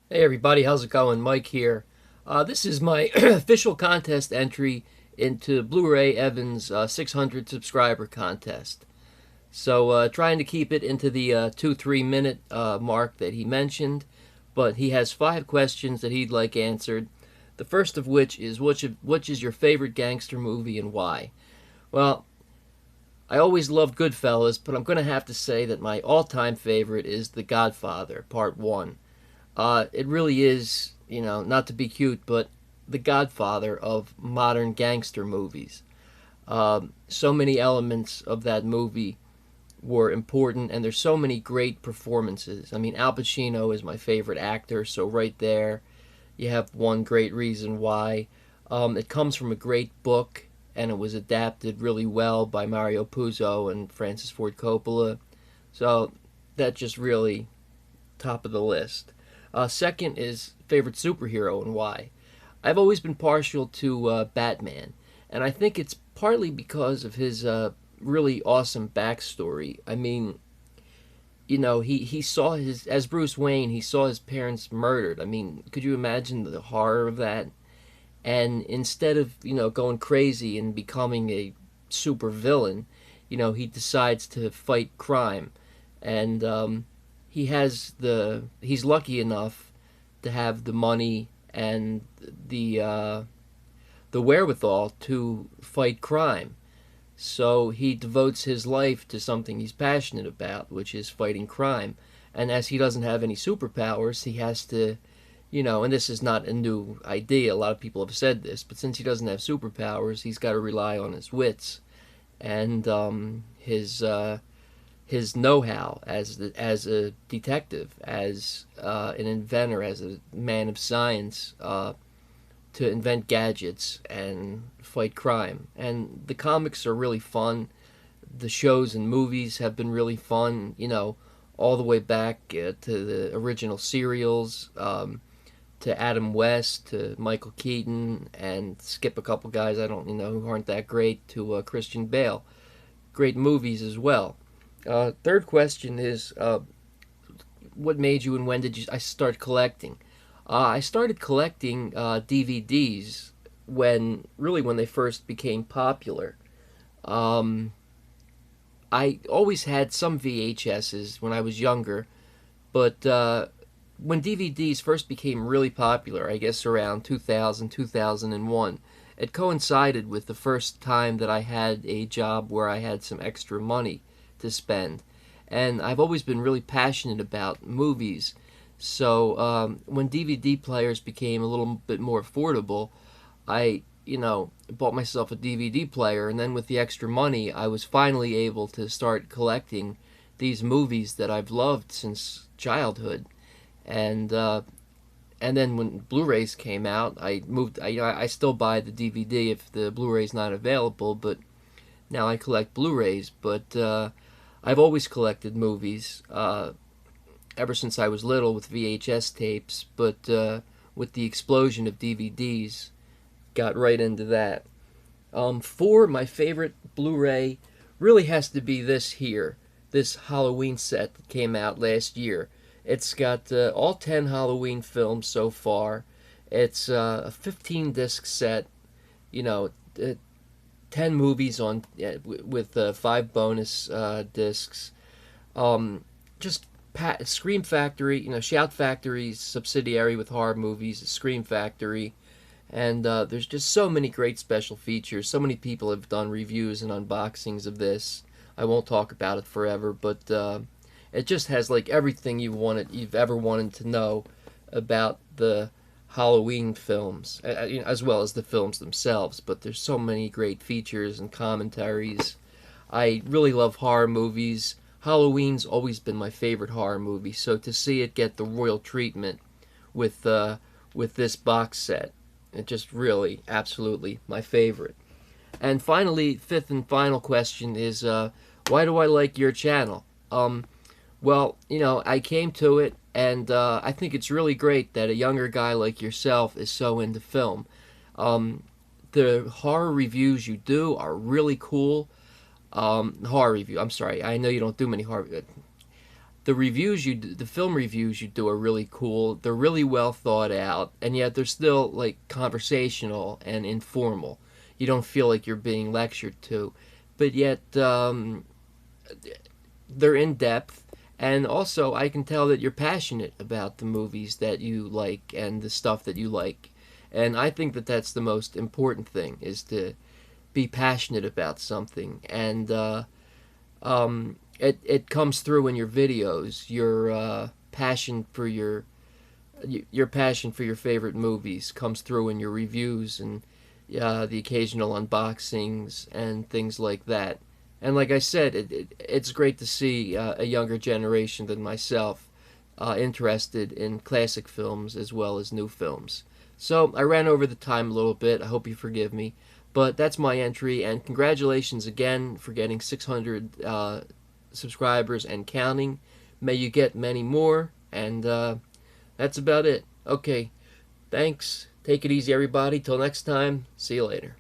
Hey everybody, how's it going? Mike here. This is my official contest entry into Blu-ray Evan's 600 subscriber contest. So trying to keep it into the 2-3 minute mark that he mentioned, but he has 5 questions that he'd like answered. The first of which is which is your favorite gangster movie and why? Well, I always loved Goodfellas, but I'm going to have to say that my all-time favorite is The Godfather Part 1. It really is, not to be cute, but the godfather of modern gangster movies. So many elements of that movie were important, and there's so many great performances. I mean, Al Pacino is my favorite actor, so right there, you have one great reason why. It comes from a great book, and it was adapted really well by Mario Puzo and Francis Ford Coppola. So that just really top of the list. Second is favorite superhero and why. I've always been partial to Batman, and I think it's partly because of his really awesome backstory. I mean, he saw his, as Bruce Wayne, he saw his parents murdered. I mean, could you imagine the horror of that? And instead of, going crazy and becoming a super villain, he decides to fight crime. And he's lucky enough to have the money and the wherewithal to fight crime. So he devotes his life to something he's passionate about, which is fighting crime. And as he doesn't have any superpowers, he has to, and this is not a new idea, a lot of people have said this, but since he doesn't have superpowers, he's got to rely on his wits and his know-how as a detective, as an inventor, as a man of science, to invent gadgets and fight crime. And the comics are really fun. The shows and movies have been really fun. All the way back to the original serials, to Adam West, to Michael Keaton, and skip a couple guys I don't who aren't that great, to Christian Bale. Great movies as well. Third question is, what made you and when did you I start collecting? I started collecting DVDs when they first became popular. Um, I always had some VHSs when I was younger, but when DVDs first became really popular, I guess around 2000, 2001, it coincided with the first time that I had a job where I had some extra money to spend. And I've always been really passionate about movies. So when DVD players became a little bit more affordable, I, bought myself a DVD player. And then with the extra money, I was finally able to start collecting these movies that I've loved since childhood. And then when Blu-rays came out, I moved. I still buy the DVD if the Blu-ray's not available, but now I collect Blu-rays. But I've always collected movies ever since I was little with VHS tapes. But with the explosion of DVDs, got right into that. For my favorite Blu-ray, really has to be this here, this Halloween set that came out last year. It's got all 10 Halloween films so far. It's a 15 disc set, you know, uh, 10 movies on with 5 bonus discs. Just Scream Factory, Shout Factory's subsidiary with horror movies, Scream Factory. And there's just so many great special features. So many people have done reviews and unboxings of this. I won't talk about it forever, but it just has like everything you've ever wanted to know about the Halloween films, as well as the films themselves. But there's so many great features and commentaries. I really love horror movies. Halloween's always been my favorite horror movie, so to see it get the royal treatment with this box set, it just really, absolutely my favorite. And finally, fifth and final question is, why do I like your channel? Well, I came to it, and I think it's really great that a younger guy like yourself is so into film. Um, the horror reviews you do are really cool. Horror review. I'm sorry. I know you don't do many horror. the reviews you do, the film reviews you do are really cool. They're really well thought out, and yet they're still like conversational and informal. You don't feel like you're being lectured to, but yet they're in depth. And also, I can tell that you're passionate about the movies that you like and the stuff that you like. And I think that that's the most important thing, is to be passionate about something. And it comes through in your videos. Your passion for your passion for your favorite movies comes through in your reviews and the occasional unboxings and things like that. And like I said, it's great to see a younger generation than myself interested in classic films as well as new films. So I ran over the time a little bit. I hope you forgive me. But that's my entry, and congratulations again for getting 600 subscribers and counting. May you get many more, and that's about it. Okay, thanks. Take it easy, everybody. Till next time, see you later.